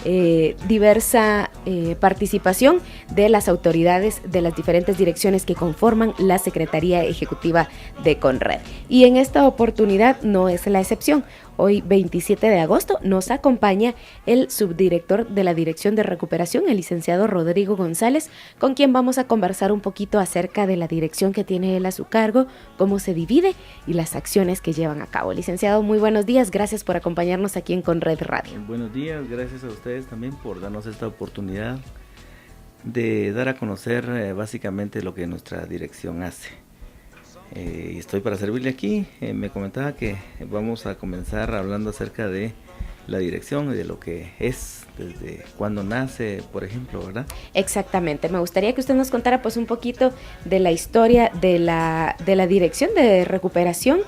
diversa participación de las autoridades de las diferentes direcciones que conforman la Secretaría Ejecutiva de Conred. Y en esta oportunidad no es la excepción. Hoy, 27 de agosto, nos acompaña el subdirector de la Dirección de Recuperación, el licenciado Rodrigo González, con quien vamos a conversar un poquito acerca de la dirección que tiene él a su cargo, cómo se divide y las acciones que llevan a cabo. Licenciado, muy buenos días, gracias por acompañarnos aquí en Conred Radio. Buenos días, gracias a ustedes también por darnos esta oportunidad de dar a conocer básicamente lo que nuestra dirección hace. Estoy para servirle aquí. Me comentaba que vamos a comenzar hablando acerca de la dirección y de lo que es, desde cuándo nace, por ejemplo, ¿verdad? Exactamente, me gustaría que usted nos contara pues un poquito de la historia de la Dirección de Recuperación,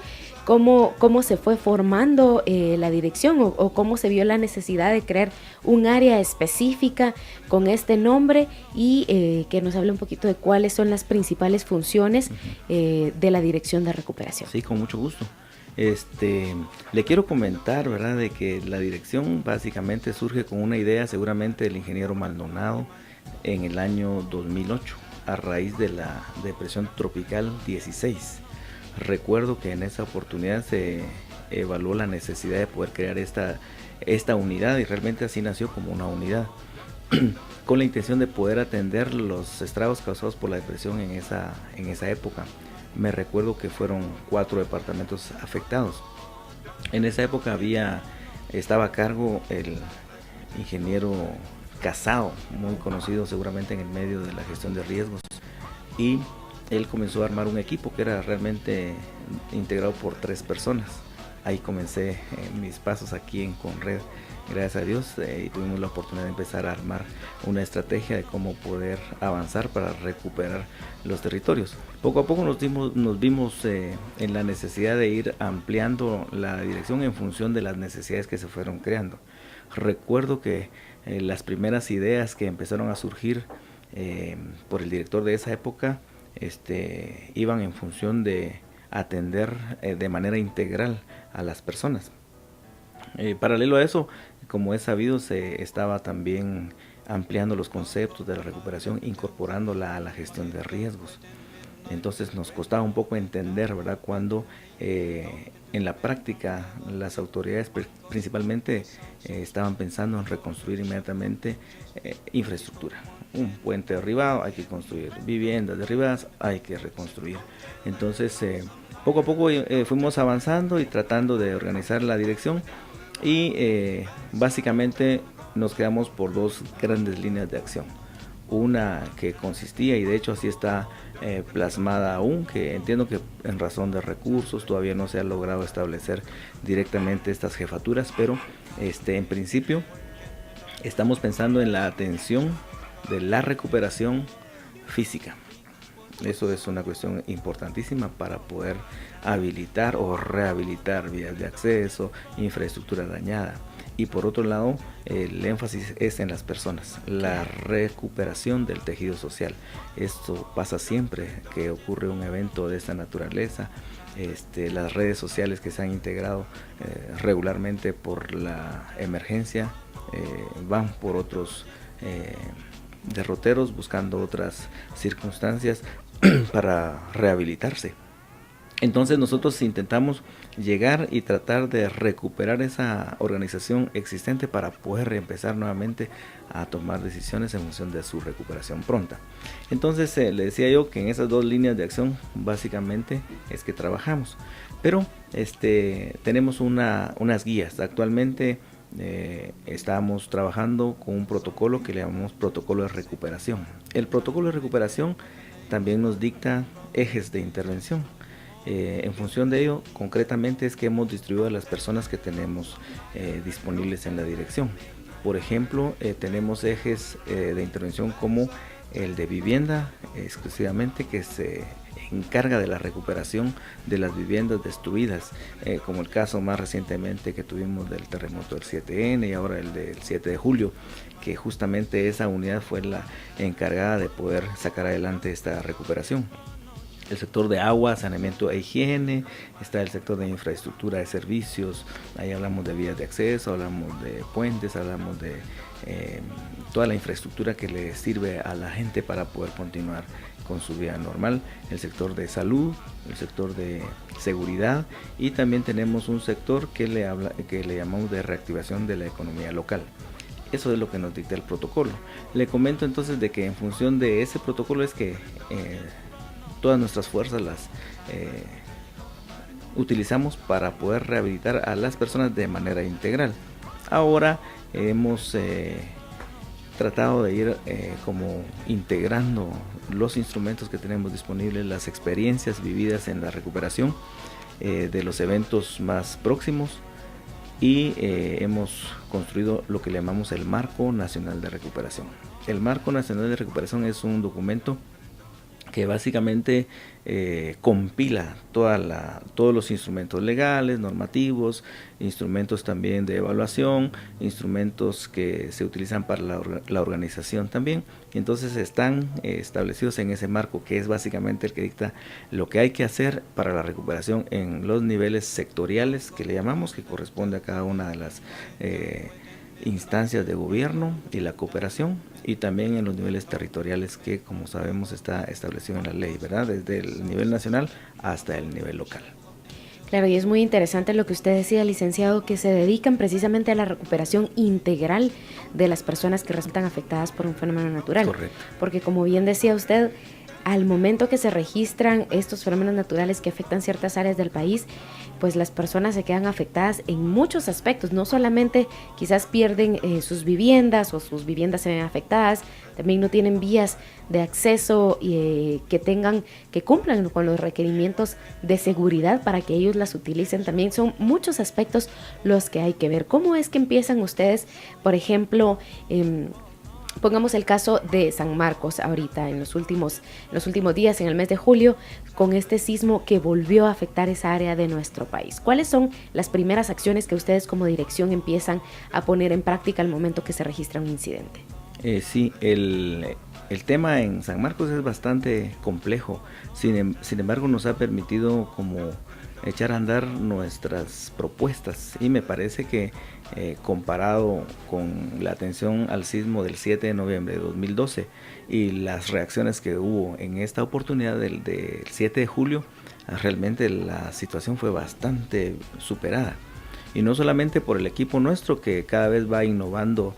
cómo se fue formando la dirección o cómo se vio la necesidad de crear un área específica con este nombre y que nos hable un poquito de cuáles son las principales funciones de la Dirección de Recuperación. Sí, con mucho gusto. Le quiero comentar, ¿verdad?, de que la dirección básicamente surge con una idea seguramente del ingeniero Maldonado en el año 2008 a raíz de la depresión tropical 16. Recuerdo que en esa oportunidad se evaluó la necesidad de poder crear esta unidad y realmente así nació como una unidad con la intención de poder atender los estragos causados por la depresión en esa época. Me recuerdo que fueron 4 departamentos afectados. En esa época estaba a cargo el ingeniero Casado, muy conocido seguramente en el medio de la gestión de riesgos, y él comenzó a armar un equipo que era realmente integrado por 3 personas. Ahí comencé mis pasos aquí en Conred, gracias a Dios, y tuvimos la oportunidad de empezar a armar una estrategia de cómo poder avanzar para recuperar los territorios. Poco a poco nos vimos en la necesidad de ir ampliando la dirección en función de las necesidades que se fueron creando. Recuerdo que las primeras ideas que empezaron a surgir por el director de esa época iban en función de atender de manera integral a las personas. Paralelo a eso, como es sabido, se estaba también ampliando los conceptos de la recuperación, incorporándola a la gestión de riesgos. Entonces nos costaba un poco entender, ¿verdad?, cuando en la práctica las autoridades principalmente estaban pensando en reconstruir inmediatamente infraestructura. Un puente derribado, hay que construir; viviendas derribadas, hay que reconstruir. Entonces poco a poco fuimos avanzando y tratando de organizar la dirección y básicamente nos quedamos por 2 grandes líneas de acción. Una que consistía, y de hecho así está plasmada aún, que entiendo que en razón de recursos todavía no se ha logrado establecer directamente estas jefaturas, pero en principio estamos pensando en la atención de la recuperación física. Eso es una cuestión importantísima para poder habilitar o rehabilitar vías de acceso, infraestructura dañada. Y por otro lado, el énfasis es en las personas, la recuperación del tejido social. Esto pasa siempre que ocurre un evento de esta naturaleza. Las redes sociales que se han integrado regularmente por la emergencia van por otros derroteros, buscando otras circunstancias para rehabilitarse. Entonces nosotros intentamos llegar y tratar de recuperar esa organización existente para poder reempezar nuevamente a tomar decisiones en función de su recuperación pronta. Entonces le decía yo que en esas 2 líneas de acción básicamente es que trabajamos, pero tenemos unas guías. Actualmente estamos trabajando con un protocolo que le llamamos protocolo de recuperación. El protocolo de recuperación también nos dicta ejes de intervención. En función de ello, concretamente es que hemos distribuido a las personas que tenemos disponibles en la dirección. Por ejemplo, tenemos ejes de intervención como el de vivienda exclusivamente, que se encarga de la recuperación de las viviendas destruidas, como el caso más recientemente que tuvimos del terremoto del 7N y ahora el del 7 de julio, que justamente esa unidad fue la encargada de poder sacar adelante esta recuperación. el sector de agua, saneamiento e higiene, está el sector de infraestructura de servicios, ahí hablamos de vías de acceso, hablamos de puentes, hablamos de toda la infraestructura que le sirve a la gente para poder continuar con su vida normal, el sector de salud, el sector de seguridad, y también tenemos un sector que le llamamos de reactivación de la economía local. Eso es lo que nos dicta el protocolo. Le comento entonces de que en función de ese protocolo es que todas nuestras fuerzas las utilizamos para poder rehabilitar a las personas de manera integral. Ahora hemos tratado de ir como integrando los instrumentos que tenemos disponibles, las experiencias vividas en la recuperación de los eventos más próximos, y hemos construido lo que le llamamos el Marco Nacional de Recuperación. El Marco Nacional de Recuperación es un documento que básicamente compila todos los instrumentos legales, normativos, instrumentos también de evaluación, instrumentos que se utilizan para la organización también, y entonces están establecidos en ese marco, que es básicamente el que dicta lo que hay que hacer para la recuperación en los niveles sectoriales que le llamamos, que corresponde a cada una de las instancias de gobierno y la cooperación, y también en los niveles territoriales que, como sabemos, está establecido en la ley, ¿verdad? Desde el nivel nacional hasta el nivel local. Claro, y es muy interesante lo que usted decía, licenciado, que se dedican precisamente a la recuperación integral de las personas que resultan afectadas por un fenómeno natural. Correcto. Porque, como bien decía usted, al momento que se registran estos fenómenos naturales que afectan ciertas áreas del país, pues las personas se quedan afectadas en muchos aspectos, no solamente quizás pierden sus viviendas o sus viviendas se ven afectadas, también no tienen vías de acceso que cumplan con los requerimientos de seguridad para que ellos las utilicen. También son muchos aspectos los que hay que ver. ¿Cómo es que empiezan ustedes, por ejemplo, pongamos el caso de San Marcos ahorita, en los últimos días, en el mes de julio, con este sismo que volvió a afectar esa área de nuestro país? ¿Cuáles son las primeras acciones que ustedes como dirección empiezan a poner en práctica al momento que se registra un incidente? Sí, el tema en San Marcos es bastante complejo, sin embargo nos ha permitido como echar a andar nuestras propuestas, y me parece que comparado con la atención al sismo del 7 de noviembre de 2012 y las reacciones que hubo en esta oportunidad del 7 de julio, realmente la situación fue bastante superada. Y no solamente por el equipo nuestro, que cada vez va innovando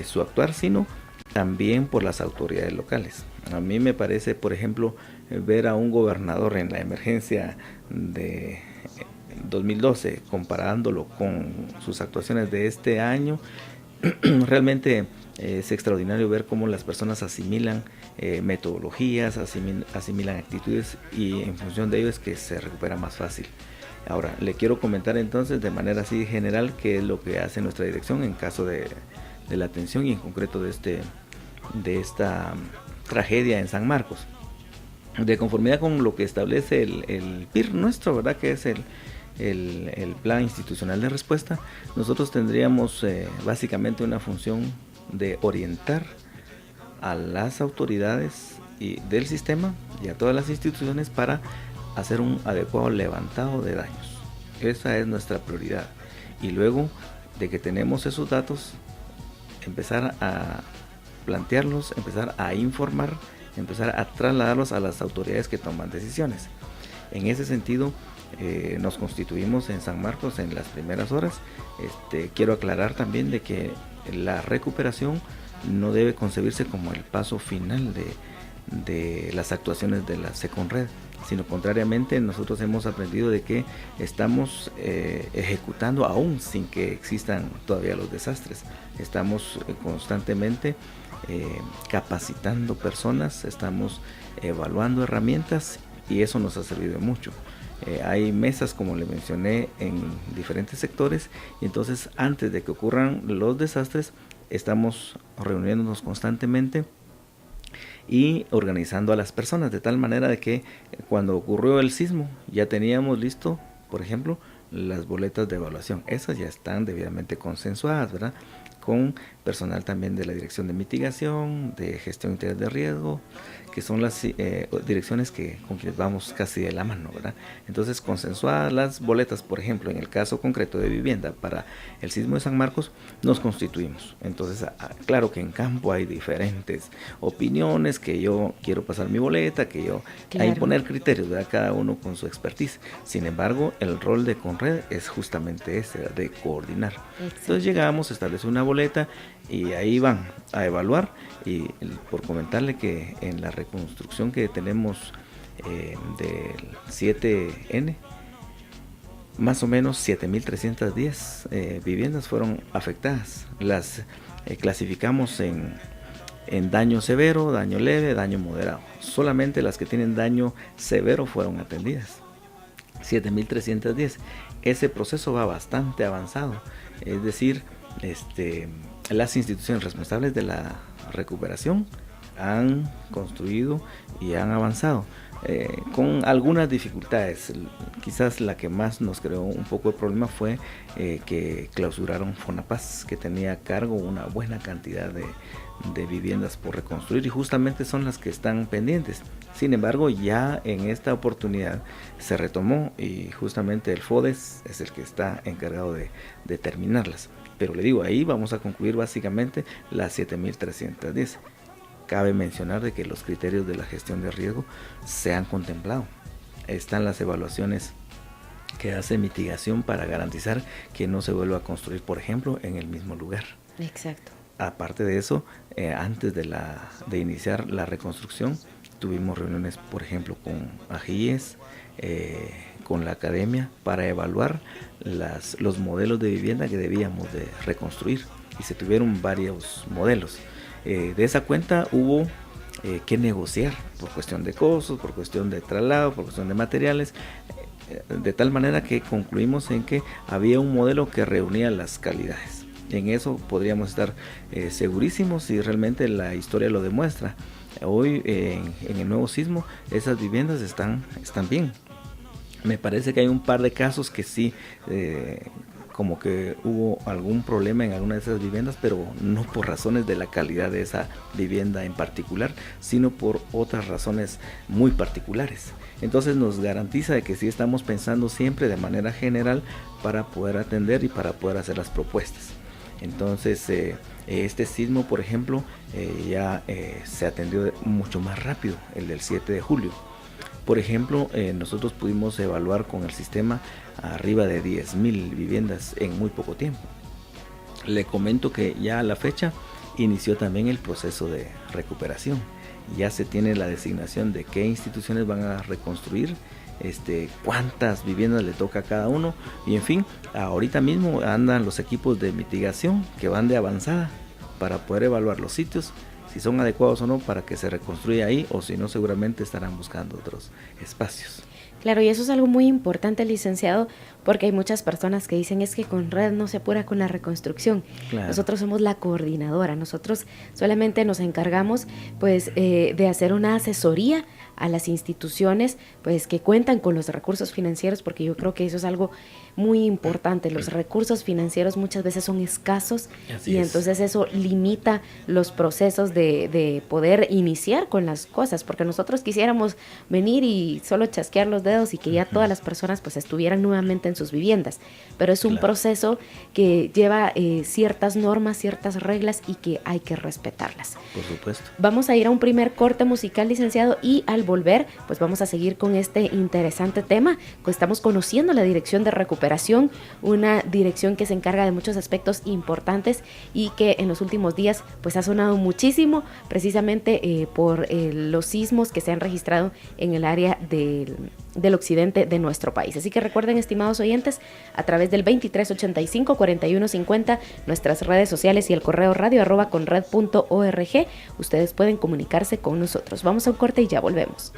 su actuar, sino también por las autoridades locales. A mí me parece, por ejemplo, ver a un gobernador en la emergencia de 2012, comparándolo con sus actuaciones de este año, realmente es extraordinario ver cómo las personas asimilan metodologías, asimilan actitudes, y en función de ello es que se recupera más fácil. Ahora, le quiero comentar entonces de manera así general qué es lo que hace nuestra dirección en caso de la atención, y en concreto de esta tragedia en San Marcos. De conformidad con lo que establece el PIR nuestro, ¿verdad?, que es el Plan Institucional de Respuesta, nosotros tendríamos básicamente una función de orientar a las autoridades del sistema y a todas las instituciones para hacer un adecuado levantado de daños. Esa es nuestra prioridad. Y luego de que tenemos esos datos, empezar a plantearlos, empezar a informar, empezar a trasladarlos a las autoridades que toman decisiones. En ese sentido, nos constituimos en San Marcos en las primeras horas. Quiero aclarar también de que la recuperación no debe concebirse como el paso final de las actuaciones de la Seconred, sino contrariamente, nosotros hemos aprendido de que estamos ejecutando aún sin que existan todavía los desastres. Estamos constantemente capacitando personas, estamos evaluando herramientas, y eso nos ha servido mucho. Hay mesas, como le mencioné, en diferentes sectores, y entonces antes de que ocurran los desastres estamos reuniéndonos constantemente y organizando a las personas de tal manera de que cuando ocurrió el sismo ya teníamos listo, por ejemplo, las boletas de evaluación. Esas ya están debidamente consensuadas, ¿verdad? con personal también de la Dirección de Mitigación, de Gestión Integral de Riesgo, que son las direcciones con quienes vamos casi de la mano, ¿verdad? Entonces, consensuadas las boletas, por ejemplo, en el caso concreto de vivienda para el sismo de San Marcos, nos constituimos. Entonces, claro que en campo hay diferentes opiniones, que yo quiero pasar mi boleta, que yo a imponer criterios, ¿verdad? Cada uno con su expertise. Sin embargo, el rol de Conred es justamente ese, ¿verdad? De coordinar. Exacto. Entonces llegamos, establece una boleta y ahí van a evaluar. Y por comentarle que en la reconstrucción que tenemos del 7N, más o menos 7.310 viviendas fueron afectadas. Las clasificamos en daño severo, daño leve, daño moderado. Solamente las que tienen daño severo fueron atendidas. 7.310. Ese proceso va bastante avanzado. Es decir, las instituciones responsables de la recuperación han construido y han avanzado con algunas dificultades. Quizás la que más nos creó un poco de problema fue que clausuraron Fonapaz, que tenía a cargo una buena cantidad de viviendas por reconstruir, y justamente son las que están pendientes. Sin embargo, ya en esta oportunidad se retomó y justamente el FODES es el que está encargado de terminarlas. Pero le digo, ahí vamos a concluir básicamente las 7.310. Cabe mencionar de que los criterios de la gestión de riesgo se han contemplado. Están las evaluaciones que hace mitigación para garantizar que no se vuelva a construir, por ejemplo, en el mismo lugar. Exacto. Aparte de eso, antes de iniciar la reconstrucción, tuvimos reuniones, por ejemplo, con AGIES, con la academia, para evaluar los modelos de vivienda que debíamos de reconstruir, y se tuvieron varios modelos. De esa cuenta hubo que negociar por cuestión de costos, por cuestión de traslado, por cuestión de materiales, de tal manera que concluimos en que había un modelo que reunía las calidades. En eso podríamos estar segurísimos, y realmente la historia lo demuestra. Hoy en el nuevo sismo esas viviendas están bien. Me parece que hay un par de casos que sí, como que hubo algún problema en alguna de esas viviendas, pero no por razones de la calidad de esa vivienda en particular, sino por otras razones muy particulares. Entonces nos garantiza de que sí estamos pensando siempre de manera general para poder atender y para poder hacer las propuestas. Entonces este sismo, por ejemplo, ya se atendió mucho más rápido, el del 7 de julio. Por ejemplo, nosotros pudimos evaluar con el sistema arriba de 10.000 viviendas en muy poco tiempo. Le comento que ya a la fecha inició también el proceso de recuperación. Ya se tiene la designación de qué instituciones van a reconstruir, cuántas viviendas le toca a cada uno, y en fin, ahorita mismo andan los equipos de mitigación que van de avanzada para poder evaluar los sitios, si son adecuados o no para que se reconstruya ahí, o si no seguramente estarán buscando otros espacios. Claro, y eso es algo muy importante, licenciado, porque hay muchas personas que dicen es que Conred no se apura con la reconstrucción. Claro. Nosotros somos la coordinadora, nosotros solamente nos encargamos pues de hacer una asesoría a las instituciones pues que cuentan con los recursos financieros, porque yo creo que eso es algo muy importante. Los recursos financieros muchas veces son escasos. Así y es. Entonces eso limita los procesos de poder iniciar con las cosas, porque nosotros quisiéramos venir y solo chasquear los dedos y que ya todas las personas pues estuvieran nuevamente en sus viviendas, pero es un proceso que lleva ciertas normas, ciertas reglas, y que hay que respetarlas. Por supuesto. Vamos a ir a un primer corte musical, licenciado, y al volver pues vamos a seguir con este interesante tema. Estamos conociendo la Dirección de Recuperación, una dirección que se encarga de muchos aspectos importantes y que en los últimos días pues ha sonado muchísimo, precisamente por los sismos que se han registrado en el área del occidente de nuestro país. Así que recuerden, estimados oyentes, a través del 2385-4150, nuestras redes sociales y el correo radio@conred.org, ustedes pueden comunicarse con nosotros. Vamos a un corte y ya volvemos.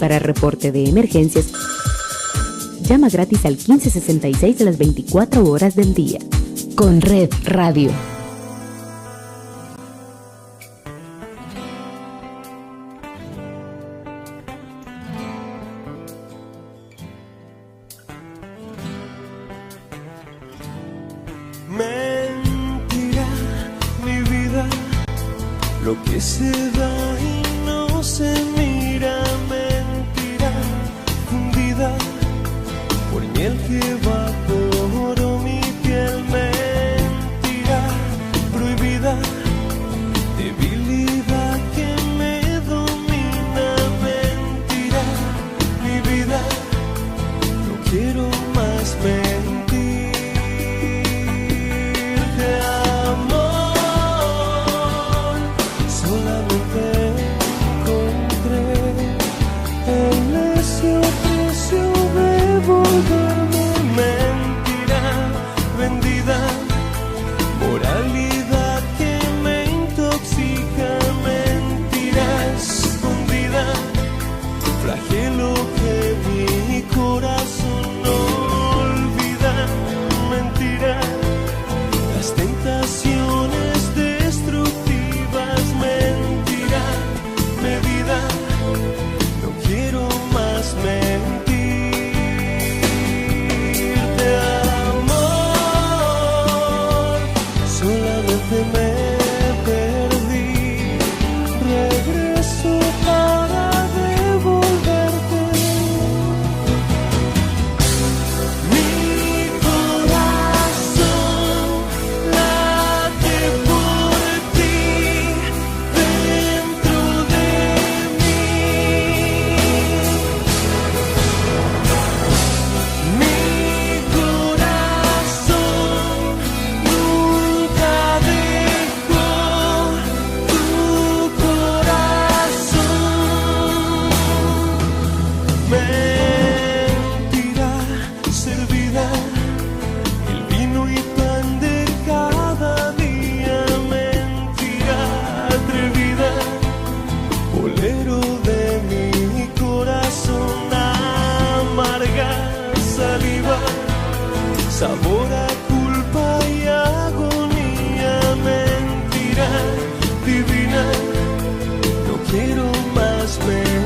Para reporte de emergencias, Llama gratis al 1566 a las 24 horas del día. Con Red Radio. Mentira, mi vida, lo que se da y no se mira. Mentira, fundida por miel que evaporó mi piel. Mentira, prohibida, debilidad que me domina. Mentira, mi vida, no quiero más mentir. Moralidad que me intoxica, mentira escondida, flagelo que mi corazón no olvida. Mentira, las tentaciones destructivas. Mentira, medida, no quiero más mentir. Me perdí, regreso para devolverte. Mi corazón late por ti dentro de mí. Mi corazón nunca mentira servida, el vino y pan de cada día. Mentira atrevida, bolero de mi corazón. Amarga saliva, sabor a culpa y agonía. Mentira divina, no quiero más mentir.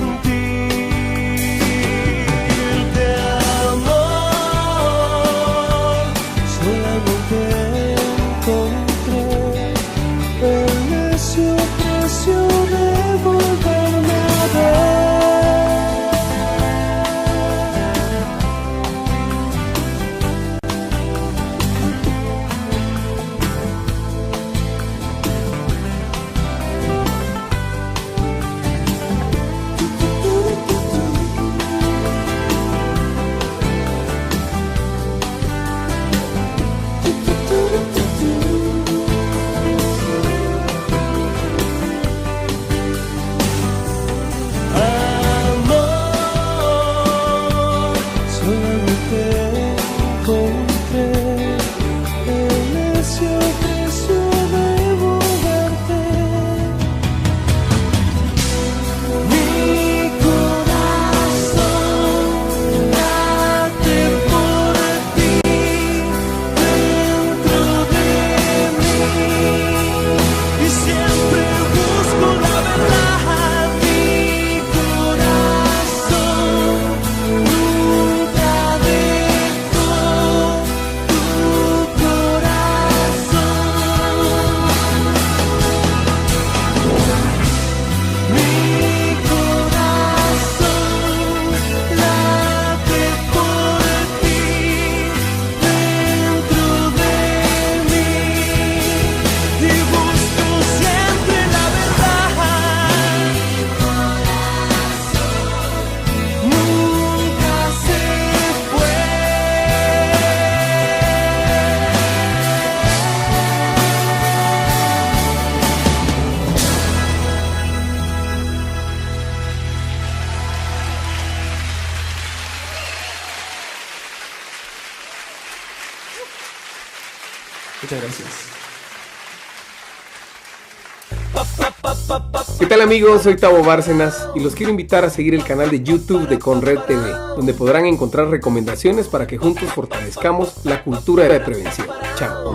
Muchas gracias. ¿Qué tal amigos? Soy Tavo Bárcenas y los quiero invitar a seguir el canal de YouTube de Conred TV, donde podrán encontrar recomendaciones para que juntos fortalezcamos la cultura de prevención. Chao.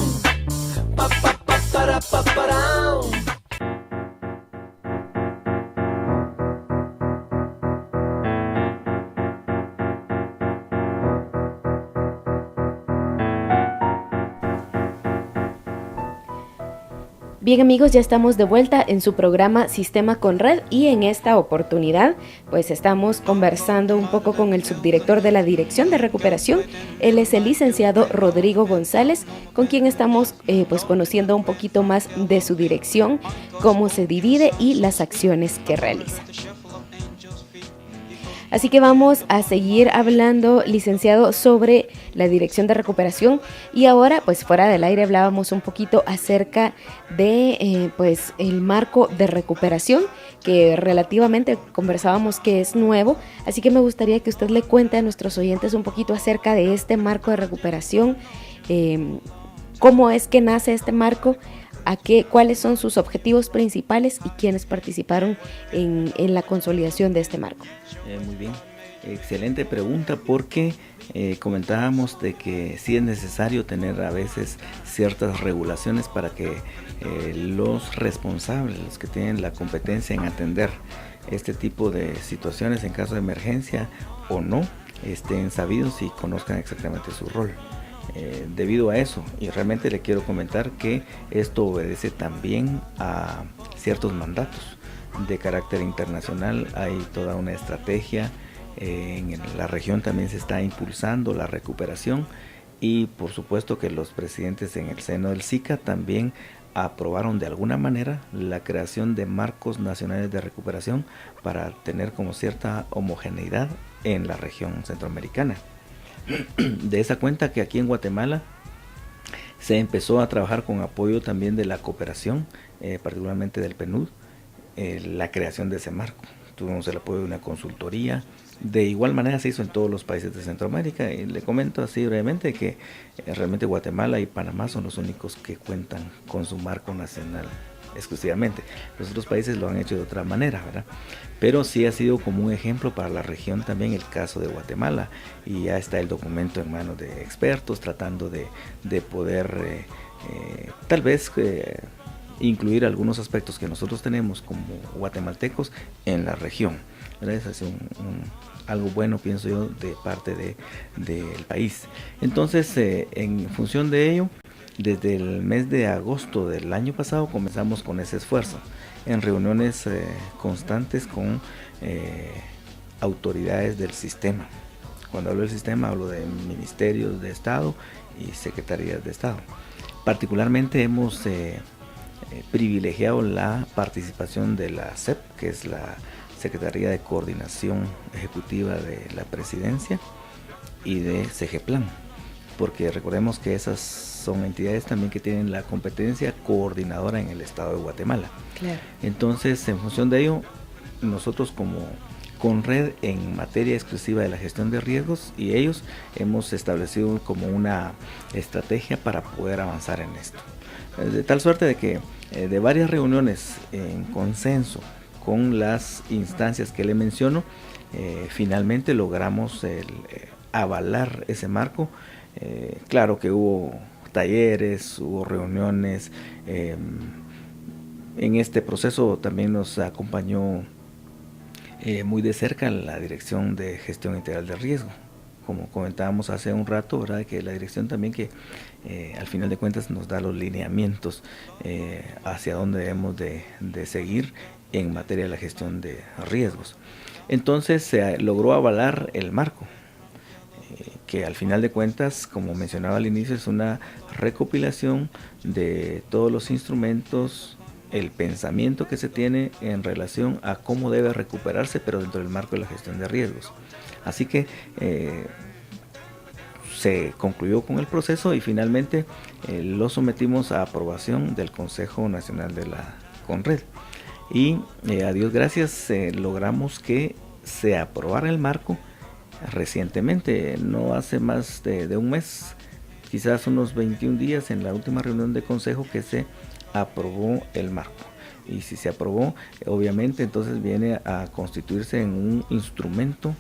Bien amigos, ya estamos de vuelta en su programa Sistema Conred y en esta oportunidad pues estamos conversando un poco con el subdirector de la Dirección de Recuperación. Él es el licenciado Rodrigo González, con quien estamos pues conociendo un poquito más de su dirección, cómo se divide y las acciones que realiza. Así que vamos a seguir hablando, licenciado, sobre la Dirección de Recuperación. Y ahora, pues fuera del aire, hablábamos un poquito acerca de pues el marco de recuperación, que relativamente conversábamos que es nuevo. Así que me gustaría que usted le cuente a nuestros oyentes un poquito acerca de este marco de recuperación, cómo es que nace este marco, cuáles son sus objetivos principales y quiénes participaron en la consolidación de este marco. Muy bien, excelente pregunta, porque comentábamos de que sí es necesario tener a veces ciertas regulaciones para que los responsables, los que tienen la competencia en atender este tipo de situaciones en caso de emergencia o no, estén sabidos y conozcan exactamente su rol. Debido a eso, y realmente le quiero comentar que esto obedece también a ciertos mandatos de carácter internacional. Hay toda una estrategia, en la región también se está impulsando la recuperación, y por supuesto que los presidentes en el seno del SICA también aprobaron de alguna manera la creación de marcos nacionales de recuperación para tener como cierta homogeneidad en la región centroamericana. De esa cuenta que aquí en Guatemala se empezó a trabajar con apoyo también de la cooperación, particularmente del PNUD, la creación de ese marco. Tuvimos el apoyo de una consultoría. De igual manera se hizo en todos los países de Centroamérica, y le comento así brevemente que realmente Guatemala y Panamá son los únicos que cuentan con su marco nacional exclusivamente. Los otros países lo han hecho de otra manera, ¿verdad? Pero sí ha sido como un ejemplo para la región también el caso de Guatemala, y ya está el documento en manos de expertos tratando de poder tal vez incluir algunos aspectos que nosotros tenemos como guatemaltecos en la región, ¿verdad? Es así algo bueno, pienso yo, de parte del país. Entonces, en función de ello, desde el mes de agosto del año pasado comenzamos con ese esfuerzo, en reuniones constantes con autoridades del sistema. Cuando hablo del sistema hablo de ministerios de Estado y secretarías de Estado. Particularmente hemos privilegiado la participación de la SEP, que es la Secretaría de Coordinación Ejecutiva de la Presidencia, y de CEGEPLAN, porque recordemos que esas son entidades también que tienen la competencia coordinadora en el estado de Guatemala. Claro. Entonces, en función de ello, nosotros como Conred en materia exclusiva de la gestión de riesgos, y ellos hemos establecido como una estrategia para poder avanzar en esto. De tal suerte de que de varias reuniones en consenso con las instancias que le menciono, finalmente logramos avalar ese marco. Claro que hubo talleres, hubo reuniones. En este proceso también nos acompañó muy de cerca la Dirección de Gestión Integral de Riesgo. Como comentábamos hace un rato, ¿verdad? Que la dirección también que al final de cuentas nos da los lineamientos hacia dónde debemos de seguir en materia de la gestión de riesgos. Entonces se logró avalar el marco, que al final de cuentas, como mencionaba al inicio, es una recopilación de todos los instrumentos, el pensamiento que se tiene en relación a cómo debe recuperarse, pero dentro del marco de la gestión de riesgos. Así que se concluyó con el proceso y finalmente lo sometimos a aprobación del Consejo Nacional de la Conred. Y a Dios gracias logramos que se aprobara el marco recientemente, no hace más de un mes, quizás unos 21 días, en la última reunión de consejo que se aprobó el marco. Y si se aprobó, obviamente entonces viene a constituirse en un instrumento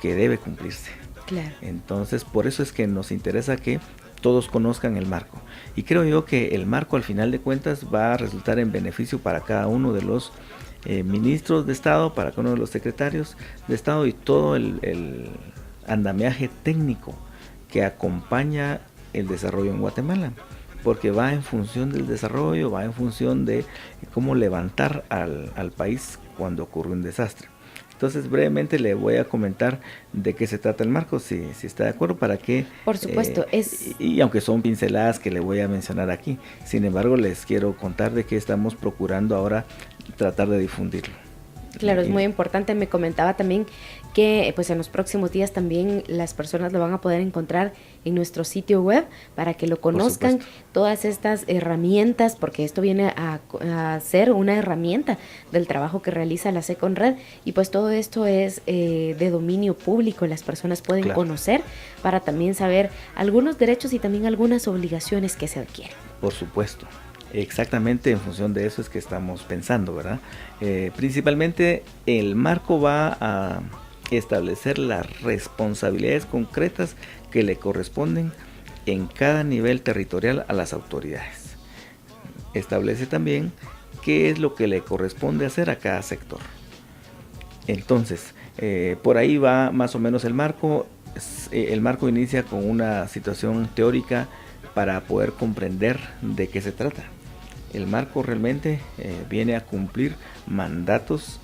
que debe cumplirse. Claro. Entonces, por eso es que nos interesa que todos conozcan el marco. Y creo yo que el marco, al final de cuentas, va a resultar en beneficio para cada uno de los ministros de Estado, para cada uno de los secretarios de Estado y todo el andamiaje técnico que acompaña el desarrollo en Guatemala, porque va en función del desarrollo, va en función de cómo levantar al país cuando ocurre un desastre. Entonces, brevemente le voy a comentar de qué se trata el marco, si está de acuerdo, para que... Por supuesto, y aunque son pinceladas que le voy a mencionar aquí, sin embargo, les quiero contar de qué estamos procurando ahora tratar de difundirlo. Claro, es muy importante. Me comentaba también que pues en los próximos días también las personas lo van a poder encontrar en nuestro sitio web para que lo conozcan, todas estas herramientas, porque esto viene a ser una herramienta del trabajo que realiza la SECONRED, y pues todo esto es de dominio público, las personas pueden conocer para también saber algunos derechos y también algunas obligaciones que se adquieren. Por supuesto. Exactamente, en función de eso es que estamos pensando, ¿verdad? Principalmente el marco va a establecer las responsabilidades concretas que le corresponden en cada nivel territorial a las autoridades. Establece también qué es lo que le corresponde hacer a cada sector. Entonces, por ahí va más o menos el marco. El marco inicia con una situación teórica para poder comprender de qué se trata. El marco realmente viene a cumplir mandatos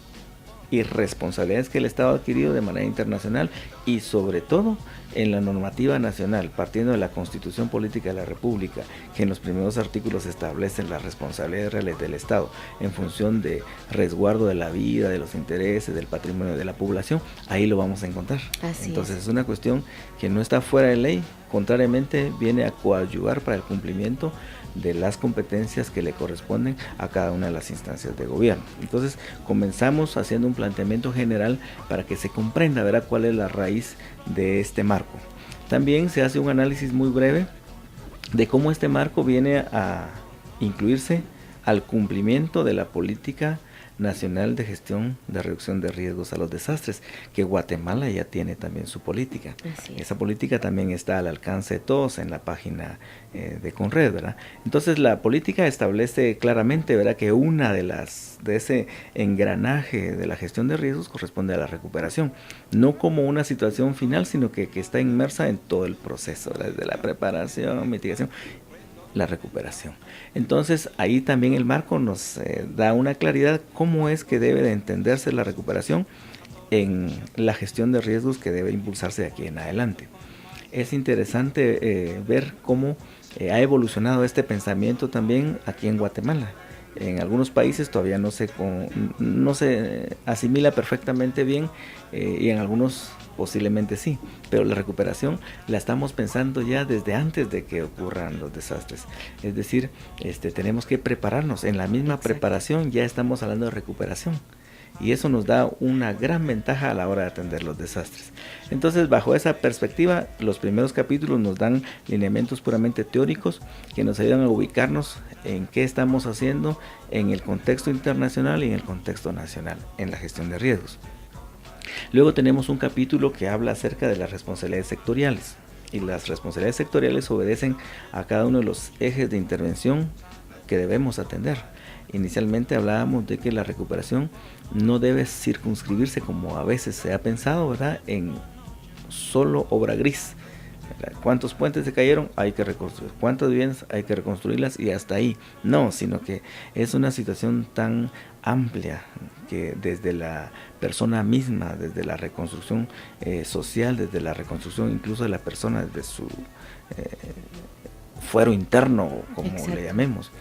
y responsabilidades que el Estado ha adquirido de manera internacional y sobre todo en la normativa nacional, partiendo de la Constitución Política de la República, que en los primeros artículos establecen las responsabilidades reales del Estado en función de resguardo de la vida, de los intereses, del patrimonio de la población. Ahí lo vamos a encontrar. Entonces es una cuestión que no está fuera de ley, contrariamente viene a coadyuvar para el cumplimiento de las competencias que le corresponden a cada una de las instancias de gobierno. Entonces comenzamos haciendo un planteamiento general para que se comprenda, ¿verdad?, cuál es la raíz de este marco. También se hace un análisis muy breve de cómo este marco viene a incluirse al cumplimiento de la política nacional de gestión de reducción de riesgos a los desastres, que Guatemala ya tiene también su política. Esa política también está al alcance de todos en la página de Conred, ¿verdad? Entonces la política establece claramente, ¿verdad?, que una de ese engranaje de la gestión de riesgos corresponde a la recuperación, no como una situación final, sino que está inmersa en todo el proceso, ¿verdad?, desde la preparación, mitigación, la recuperación. Entonces ahí también el marco nos da una claridad cómo es que debe de entenderse la recuperación en la gestión de riesgos que debe impulsarse de aquí en adelante. Es interesante ver cómo ha evolucionado este pensamiento también aquí en Guatemala. En algunos países todavía no se asimila perfectamente bien y en algunos posiblemente sí, pero la recuperación la estamos pensando ya desde antes de que ocurran los desastres. Es decir, tenemos que prepararnos. En la misma preparación ya estamos hablando de recuperación. Y eso nos da una gran ventaja a la hora de atender los desastres. Entonces, bajo esa perspectiva, los primeros capítulos nos dan lineamientos puramente teóricos que nos ayudan a ubicarnos en qué estamos haciendo en el contexto internacional y en el contexto nacional, en la gestión de riesgos. Luego tenemos un capítulo que habla acerca de las responsabilidades sectoriales. Y las responsabilidades sectoriales obedecen a cada uno de los ejes de intervención que debemos atender. Inicialmente hablábamos de que la recuperación no debe circunscribirse, como a veces se ha pensado, ¿verdad?, en solo obra gris. ¿Cuántos puentes se cayeron? Hay que reconstruir. ¿Cuántas viviendas? Hay que reconstruirlas y hasta ahí. No, sino que es una situación tan amplia que desde la persona misma, desde la reconstrucción social, desde la reconstrucción incluso de la persona, desde su fuero interno, como le llamemos,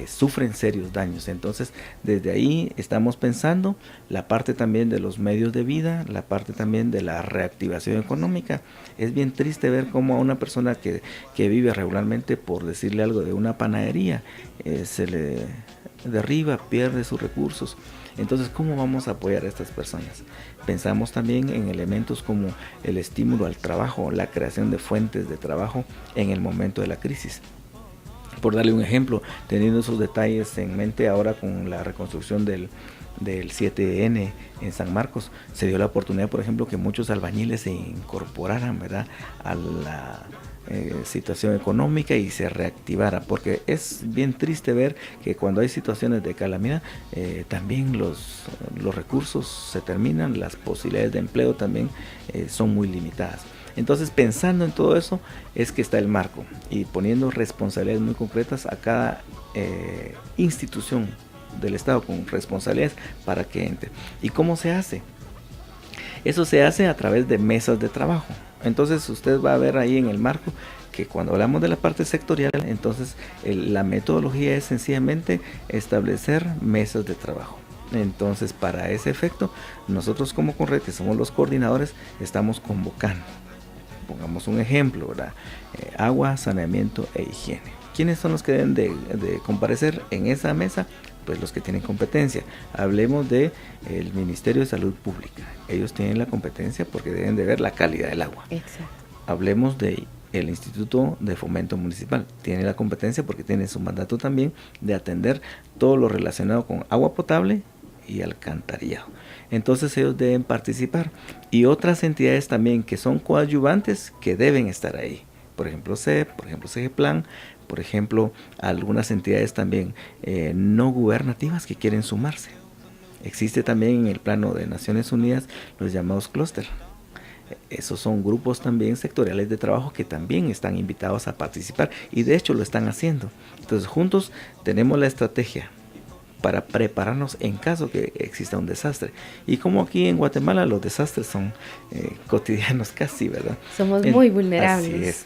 sufren serios daños. Entonces desde ahí estamos pensando la parte también de los medios de vida, la parte también de la reactivación económica. Es bien triste ver cómo a una persona que vive regularmente, por decirle algo, de una panadería, se le derriba, pierde sus recursos. Entonces, ¿cómo vamos a apoyar a estas personas? Pensamos también en elementos como el estímulo al trabajo, la creación de fuentes de trabajo en el momento de la crisis. Por darle un ejemplo, teniendo esos detalles en mente ahora con la reconstrucción del 7N en San Marcos, se dio la oportunidad, por ejemplo, que muchos albañiles se incorporaran, ¿verdad?, a la situación económica y se reactivara, porque es bien triste ver que cuando hay situaciones de calamidad, también los recursos se terminan, las posibilidades de empleo también son muy limitadas. Entonces, pensando en todo eso, es que está el marco y poniendo responsabilidades muy concretas a cada institución del Estado con responsabilidades para que entre. ¿Y cómo se hace? Eso se hace a través de mesas de trabajo. Entonces, usted va a ver ahí en el marco que cuando hablamos de la parte sectorial, entonces la metodología es sencillamente establecer mesas de trabajo. Entonces, para ese efecto, nosotros como Conred, que somos los coordinadores, estamos convocando. Pongamos un ejemplo, ¿verdad? Agua, saneamiento e higiene. ¿Quiénes son los que deben de comparecer en esa mesa? Pues los que tienen competencia. Hablemos de el Ministerio de Salud Pública. Ellos tienen la competencia porque deben de ver la calidad del agua. Exacto. Hablemos de el Instituto de Fomento Municipal. Tiene la competencia porque tiene su mandato también de atender todo lo relacionado con agua potable y alcantarillado. Entonces ellos deben participar. Y otras entidades también que son coadyuvantes que deben estar ahí. Por ejemplo, CEP, por ejemplo, CEGEPLAN, por ejemplo, algunas entidades también no gubernativas que quieren sumarse. Existe también en el plano de Naciones Unidas los llamados clúster. Esos son grupos también sectoriales de trabajo que también están invitados a participar y de hecho lo están haciendo. Entonces juntos tenemos la estrategia para prepararnos en caso que exista un desastre. Y como aquí en Guatemala los desastres son cotidianos casi, ¿verdad? Somos muy vulnerables. Así es.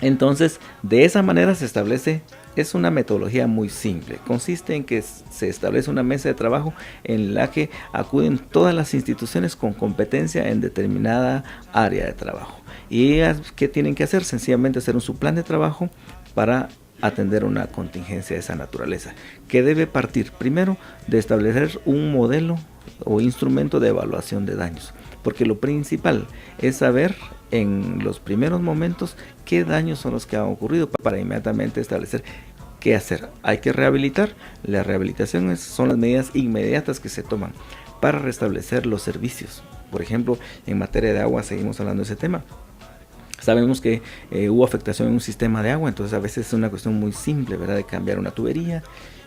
Entonces, de esa manera se establece, es una metodología muy simple. Consiste en que se establece una mesa de trabajo en la que acuden todas las instituciones con competencia en determinada área de trabajo. ¿Y ellas qué tienen que hacer? Sencillamente hacer su plan de trabajo para atender una contingencia de esa naturaleza, que debe partir primero de establecer un modelo o instrumento de evaluación de daños, porque lo principal es saber en los primeros momentos qué daños son los que han ocurrido para inmediatamente establecer qué hacer. Hay que rehabilitar. La rehabilitación son las medidas inmediatas que se toman para restablecer los servicios. Por ejemplo, en materia de agua seguimos hablando de ese tema. Sabemos que hubo afectación en un sistema de agua, entonces a veces es una cuestión muy simple, ¿verdad?, de cambiar una tubería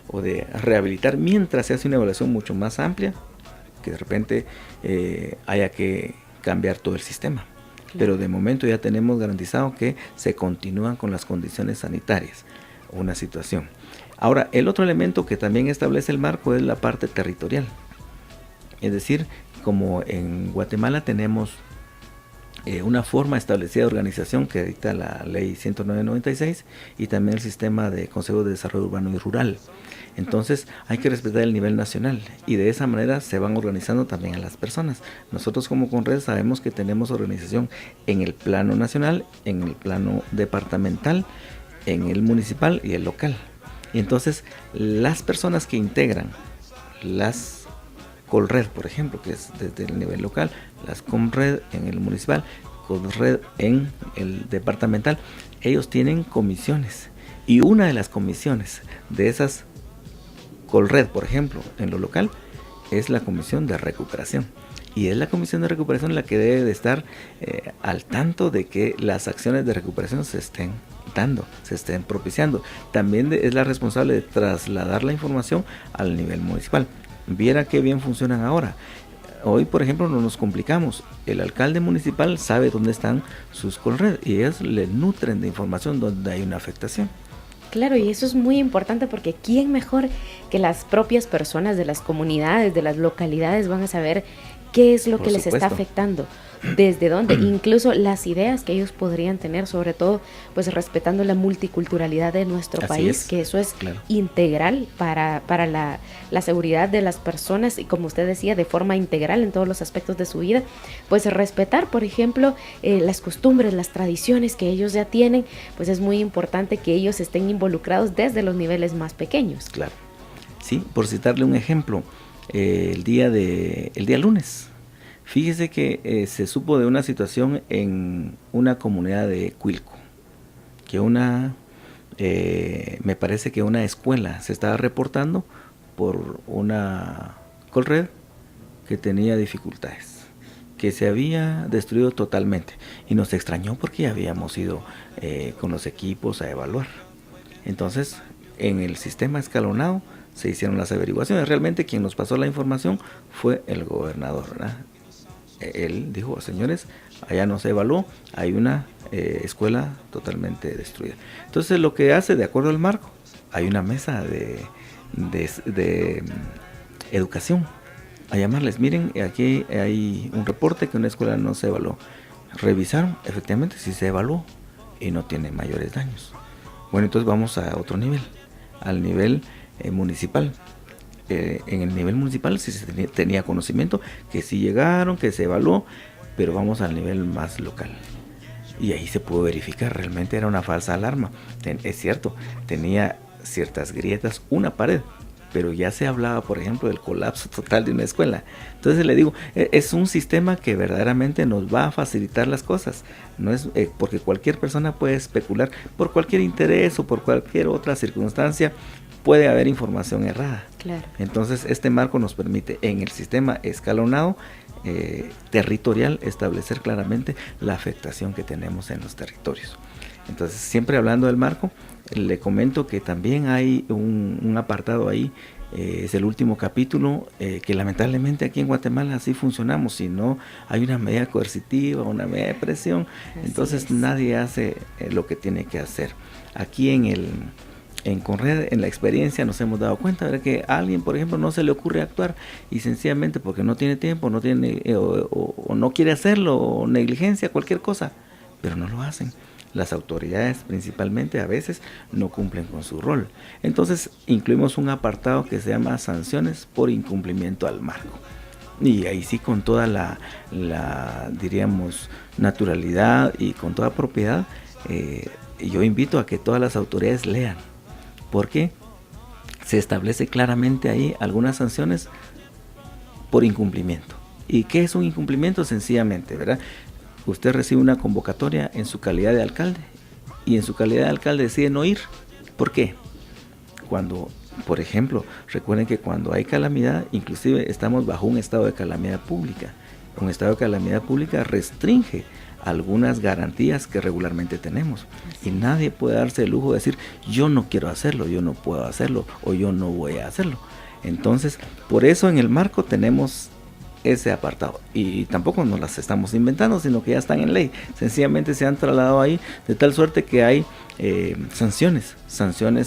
o de rehabilitar, mientras se hace una evaluación mucho más amplia, que de repente haya que cambiar todo el sistema. Claro. Pero de momento ya tenemos garantizado que se continúan con las condiciones sanitarias, una situación. Ahora, el otro elemento que también establece el marco es la parte territorial. Es decir, como en Guatemala tenemos una forma establecida de organización que dicta la ley 109/96 y también el sistema de Consejo de Desarrollo Urbano y Rural. Entonces hay que respetar el nivel nacional y de esa manera se van organizando también a las personas. Nosotros como Conred sabemos que tenemos organización en el plano nacional, en el plano departamental, en el municipal y el local. Y entonces las personas que integran las Colred, por ejemplo, que es desde el nivel local, las Conred en el municipal, Conred en el departamental, ellos tienen comisiones. Y una de las comisiones de esas Colred, por ejemplo, en lo local, es la comisión de recuperación. Y es la comisión de recuperación la que debe de estar al tanto de que las acciones de recuperación se estén dando, se estén propiciando. También es la responsable de trasladar la información al nivel municipal. Viera qué bien funcionan ahora. Hoy, por ejemplo, no nos complicamos. El alcalde municipal sabe dónde están sus Colred y ellos le nutren de información donde hay una afectación. Claro, y eso es muy importante porque ¿quién mejor que las propias personas de las comunidades, de las localidades van a saber qué es lo que les está afectando? ¿Desde dónde? Incluso las ideas que ellos podrían tener, sobre todo pues respetando la multiculturalidad de nuestro país, que eso es integral para la seguridad de las personas y, como usted decía, de forma integral en todos los aspectos de su vida, pues respetar, por ejemplo, las costumbres, las tradiciones que ellos ya tienen, pues es muy importante que ellos estén involucrados desde los niveles más pequeños. Claro, sí, por citarle un ejemplo, el día lunes, fíjese que se supo de una situación en una comunidad de Cuilco, que una me parece que una escuela se estaba reportando por una Colred que tenía dificultades, que se había destruido totalmente, y nos extrañó porque ya habíamos ido con los equipos a evaluar. Entonces, en el sistema escalonado se hicieron las averiguaciones. Realmente quien nos pasó la información fue el gobernador, ¿verdad? Él dijo: señores, allá no se evaluó, hay una escuela totalmente destruida. Entonces, lo que hace, de acuerdo al marco, hay una mesa de educación, a llamarles: miren, aquí hay un reporte que una escuela no se evaluó. Revisaron, efectivamente sí se evaluó y no tiene mayores daños. Bueno, entonces vamos a otro nivel, al nivel municipal. En el nivel municipal sí se tenía conocimiento que sí llegaron, que se evaluó, pero vamos al nivel más local. Y ahí se pudo verificar, realmente era una falsa alarma. Es cierto, tenía ciertas grietas, una pared, pero ya se hablaba, por ejemplo, del colapso total de una escuela. Entonces le digo, es un sistema que verdaderamente nos va a facilitar las cosas. No es porque cualquier persona puede especular por cualquier interés o por cualquier otra circunstancia, puede haber información errada. Claro. Entonces este marco nos permite, en el sistema escalonado territorial, establecer claramente la afectación que tenemos en los territorios. Entonces, siempre hablando del marco, le comento que también hay un apartado ahí, es el último capítulo, que lamentablemente aquí en Guatemala así funcionamos. Si no hay una medida coercitiva, una medida de presión, entonces nadie hace lo que tiene que hacer. Aquí en Conred, en la experiencia, nos hemos dado cuenta de que a alguien, por ejemplo, no se le ocurre actuar, y sencillamente porque no tiene tiempo, no tiene o no quiere hacerlo, o negligencia, cualquier cosa, pero no lo hacen. Las autoridades principalmente a veces no cumplen con su rol. Entonces incluimos un apartado que se llama sanciones por incumplimiento al marco. Y ahí sí, con toda la diríamos, naturalidad y con toda propiedad, yo invito a que todas las autoridades lean, porque se establece claramente ahí algunas sanciones por incumplimiento. ¿Y qué es un incumplimiento? Sencillamente, ¿verdad? Usted recibe una convocatoria en su calidad de alcalde, y en su calidad de alcalde decide no ir. ¿Por qué? Cuando, por ejemplo, recuerden que cuando hay calamidad, inclusive estamos bajo un estado de calamidad pública. Un estado de calamidad pública restringe algunas garantías que regularmente tenemos, y nadie puede darse el lujo de decir: yo no quiero hacerlo, yo no puedo hacerlo, o yo no voy a hacerlo. Entonces, por eso en el marco tenemos ese apartado, y tampoco nos las estamos inventando, sino que ya están en ley. Sencillamente se han trasladado ahí, de tal suerte que hay sanciones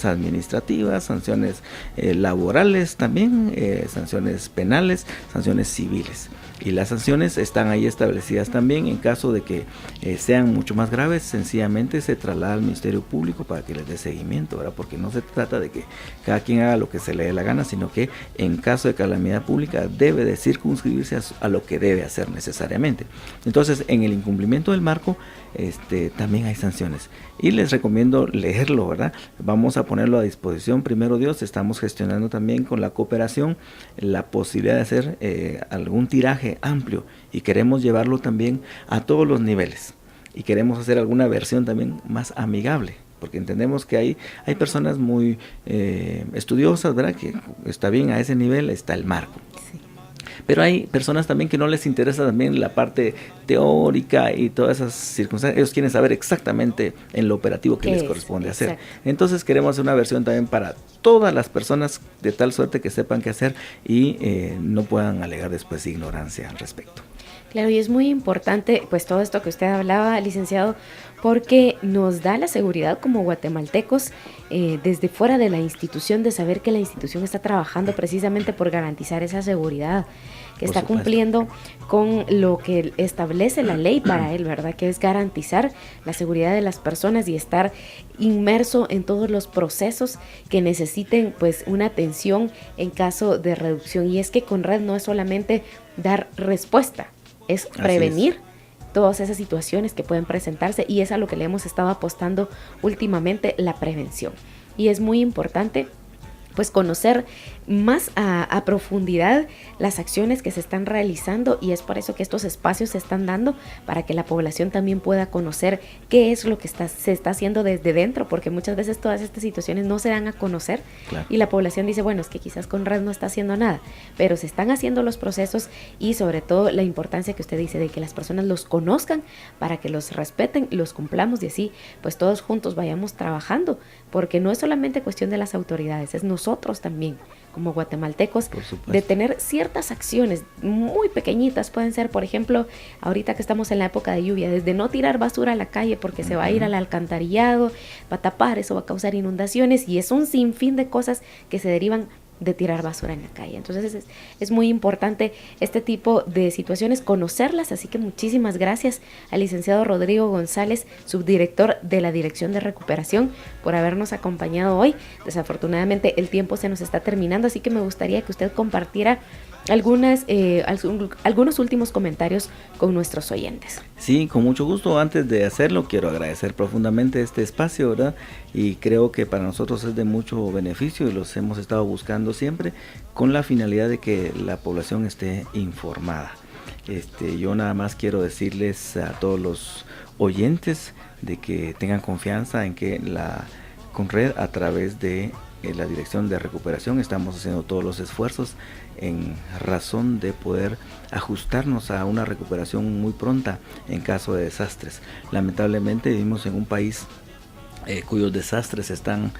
administrativas, sanciones laborales también, sanciones penales, sanciones civiles. Y las sanciones están ahí establecidas también. En caso de que sean mucho más graves, sencillamente se traslada al Ministerio Público para que les dé seguimiento, ¿verdad? Porque no se trata de que cada quien haga lo que se le dé la gana, sino que en caso de calamidad pública debe de circunscribirse a lo que debe hacer necesariamente. Entonces, en el incumplimiento del marco también hay sanciones, y les recomiendo leerlo, ¿verdad? Vamos a ponerlo a disposición, primero Dios. Estamos gestionando también con la cooperación la posibilidad de hacer algún tiraje amplio, y queremos llevarlo también a todos los niveles, y queremos hacer alguna versión también más amigable, porque entendemos que hay personas muy estudiosas, ¿verdad? Que está bien, a ese nivel está el marco. Sí. Pero hay personas también que no les interesa también la parte teórica y todas esas circunstancias. Ellos quieren saber exactamente en lo operativo que les corresponde hacer. Entonces queremos hacer una versión también para todas las personas, de tal suerte que sepan qué hacer y no puedan alegar después ignorancia al respecto. Claro, y es muy importante pues todo esto que usted hablaba, licenciado, porque nos da la seguridad como guatemaltecos desde fuera de la institución, de saber que la institución está trabajando precisamente por garantizar esa seguridad, que está cumpliendo con lo que establece la ley para él, ¿verdad? Que es garantizar la seguridad de las personas y estar inmerso en todos los procesos que necesiten pues una atención en caso de reducción. Y es que Conred no es solamente dar respuesta, es prevenir todas esas situaciones que pueden presentarse, y es a lo que le hemos estado apostando últimamente, la prevención. Y es muy importante pues conocer más a profundidad las acciones que se están realizando, y es por eso que estos espacios se están dando para que la población también pueda conocer qué es lo que se está haciendo desde dentro, porque muchas veces todas estas situaciones no se dan a conocer. Claro. Y la población dice, bueno, es que quizás Conred no está haciendo nada, pero se están haciendo los procesos, y sobre todo la importancia que usted dice de que las personas los conozcan para que los respeten, los cumplamos, y así pues todos juntos vayamos trabajando, porque no es solamente cuestión de las autoridades, es nosotros también como guatemaltecos, de tener ciertas acciones muy pequeñitas. Pueden ser, por ejemplo, ahorita que estamos en la época de lluvia, desde no tirar basura a la calle porque se va a ir al alcantarillado, va a tapar, eso va a causar inundaciones, y es un sinfín de cosas que se derivan de tirar basura en la calle. Entonces es muy importante este tipo de situaciones, conocerlas, así que muchísimas gracias al licenciado Rodrigo González, subdirector de la Dirección de Recuperación, por habernos acompañado hoy. Desafortunadamente el tiempo se nos está terminando, así que me gustaría que usted compartiera algunos últimos comentarios con nuestros oyentes. Sí, con mucho gusto. Antes de hacerlo, quiero agradecer profundamente este espacio, ¿verdad? Y creo que para nosotros es de mucho beneficio, y los hemos estado buscando siempre con la finalidad de que la población esté informada. Yo nada más quiero decirles a todos los oyentes de que tengan confianza en que la Conred, a través de la Dirección de Recuperación, estamos haciendo todos los esfuerzos en razón de poder ajustarnos a una recuperación muy pronta en caso de desastres. Lamentablemente vivimos en un país cuyos desastres están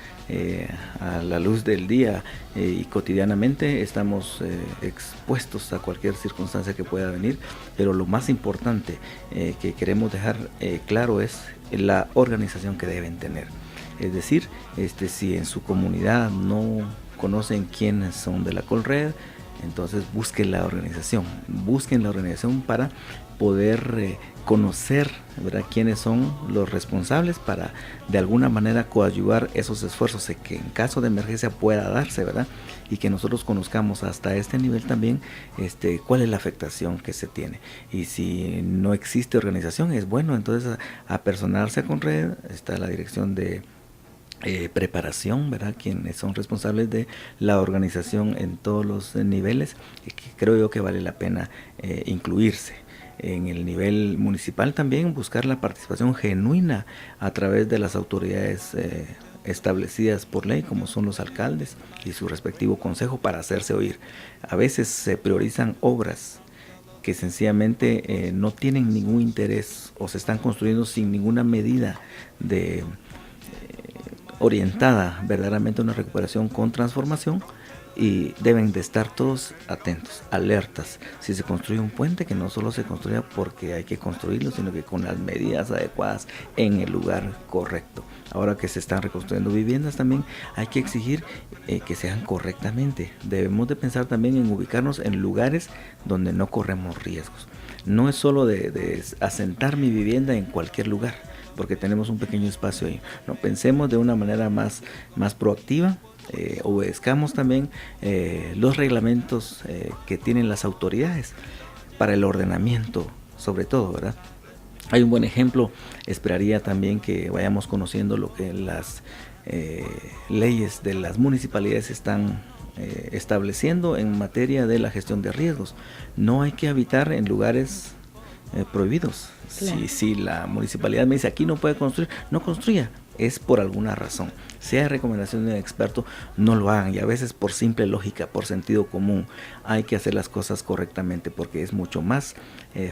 a la luz del día, y cotidianamente estamos expuestos a cualquier circunstancia que pueda venir, pero lo más importante que queremos dejar claro es la organización que deben tener. Es decir, si en su comunidad no conocen quiénes son de la Conred, entonces busquen la organización para poder conocer, ¿verdad?, quiénes son los responsables, para de alguna manera coadyuvar esos esfuerzos que en caso de emergencia pueda darse, ¿verdad? Y que nosotros conozcamos hasta este nivel también cuál es la afectación que se tiene. Y si no existe organización, es bueno entonces apersonarse a Conred. Está la Dirección de Preparación, ¿verdad?, quienes son responsables de la organización en todos los niveles, y que creo yo que vale la pena incluirse. En el nivel municipal también buscar la participación genuina a través de las autoridades establecidas por ley, como son los alcaldes y su respectivo consejo, para hacerse oír. A veces se priorizan obras que sencillamente no tienen ningún interés, o se están construyendo sin ninguna medida de orientada verdaderamente a una recuperación con transformación, y deben de estar todos atentos, alertas. Si se construye un puente, que no solo se construya porque hay que construirlo, sino que con las medidas adecuadas en el lugar correcto. Ahora que se están reconstruyendo viviendas, también hay que exigir que sean correctamente. Debemos de pensar también en ubicarnos en lugares donde no corremos riesgos. No es solo de asentar mi vivienda en cualquier lugar, porque tenemos un pequeño espacio ahí. No, pensemos de una manera más proactiva. Obedezcamos también los reglamentos que tienen las autoridades para el ordenamiento, sobre todo, ¿verdad? Hay un buen ejemplo. Esperaría también que vayamos conociendo lo que las leyes de las municipalidades están estableciendo en materia de la gestión de riesgos. No hay que habitar en lugares prohibidos. Claro. Si la municipalidad me dice aquí no puede construir, no construya. Es por alguna razón. Si hay recomendación de un experto, no lo hagan. Y a veces por simple lógica, por sentido común, hay que hacer las cosas correctamente, porque es mucho más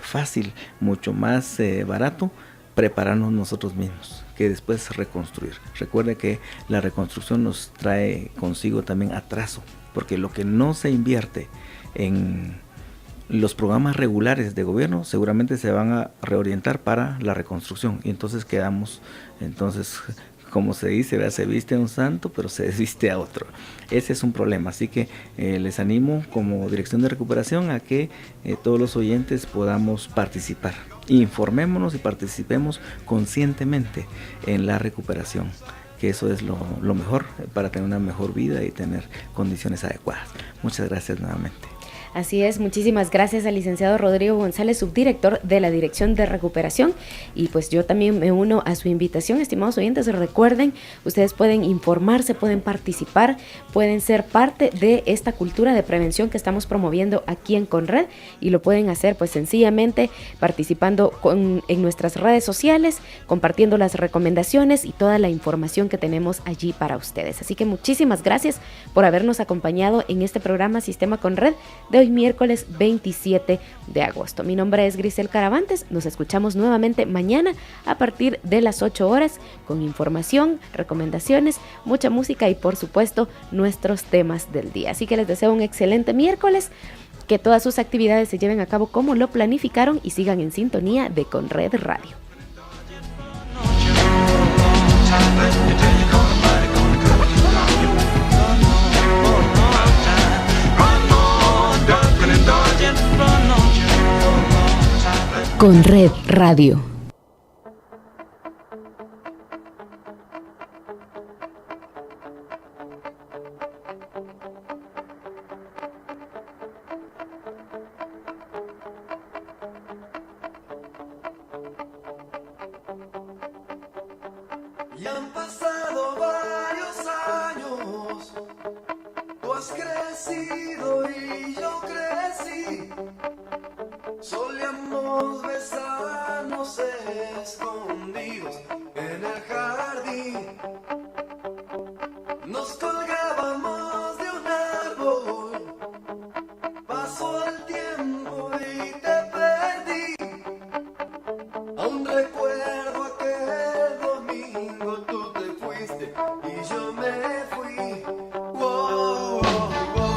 fácil, mucho más barato prepararnos nosotros mismos que después reconstruir. Recuerde que la reconstrucción nos trae consigo también atraso, porque lo que no se invierte en los programas regulares de gobierno seguramente se van a reorientar para la reconstrucción, y entonces quedamos, como se dice, ¿verdad?, se viste a un santo pero se desviste a otro. Ese es un problema, así que les animo como Dirección de Recuperación a que todos los oyentes podamos participar. Informémonos y participemos conscientemente en la recuperación, que eso es lo mejor para tener una mejor vida y tener condiciones adecuadas. Muchas gracias nuevamente. Así es, muchísimas gracias al licenciado Rodrigo González, subdirector de la Dirección de Recuperación, y pues yo también me uno a su invitación, estimados oyentes. Recuerden, ustedes pueden informarse, pueden participar, pueden ser parte de esta cultura de prevención que estamos promoviendo aquí en Conred, y lo pueden hacer pues sencillamente participando en nuestras redes sociales, compartiendo las recomendaciones y toda la información que tenemos allí para ustedes. Así que muchísimas gracias por habernos acompañado en este programa Sistema Conred de hoy, miércoles 27 de agosto. Mi nombre es Grisel Caravantes. Nos escuchamos nuevamente mañana a partir de las 8 horas con información, recomendaciones, mucha música y por supuesto nuestros temas del día. Así que les deseo un excelente miércoles, que todas sus actividades se lleven a cabo como lo planificaron y sigan en sintonía de Conred Radio. Conred Radio. Y han pasado varios años, tú has crecido y yo crecí. Solíamos besarnos escondidos en el jardín. Nos colgábamos de un árbol. Pasó el tiempo y te perdí. Aún recuerdo aquel domingo, tú te fuiste y yo me fui. Wow, wow, wow.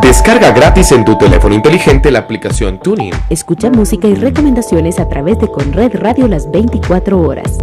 Descarga gratis en tu teléfono inteligente la aplicación TuneIn. Escucha música y recomendaciones a través de Conred Radio las 24 horas.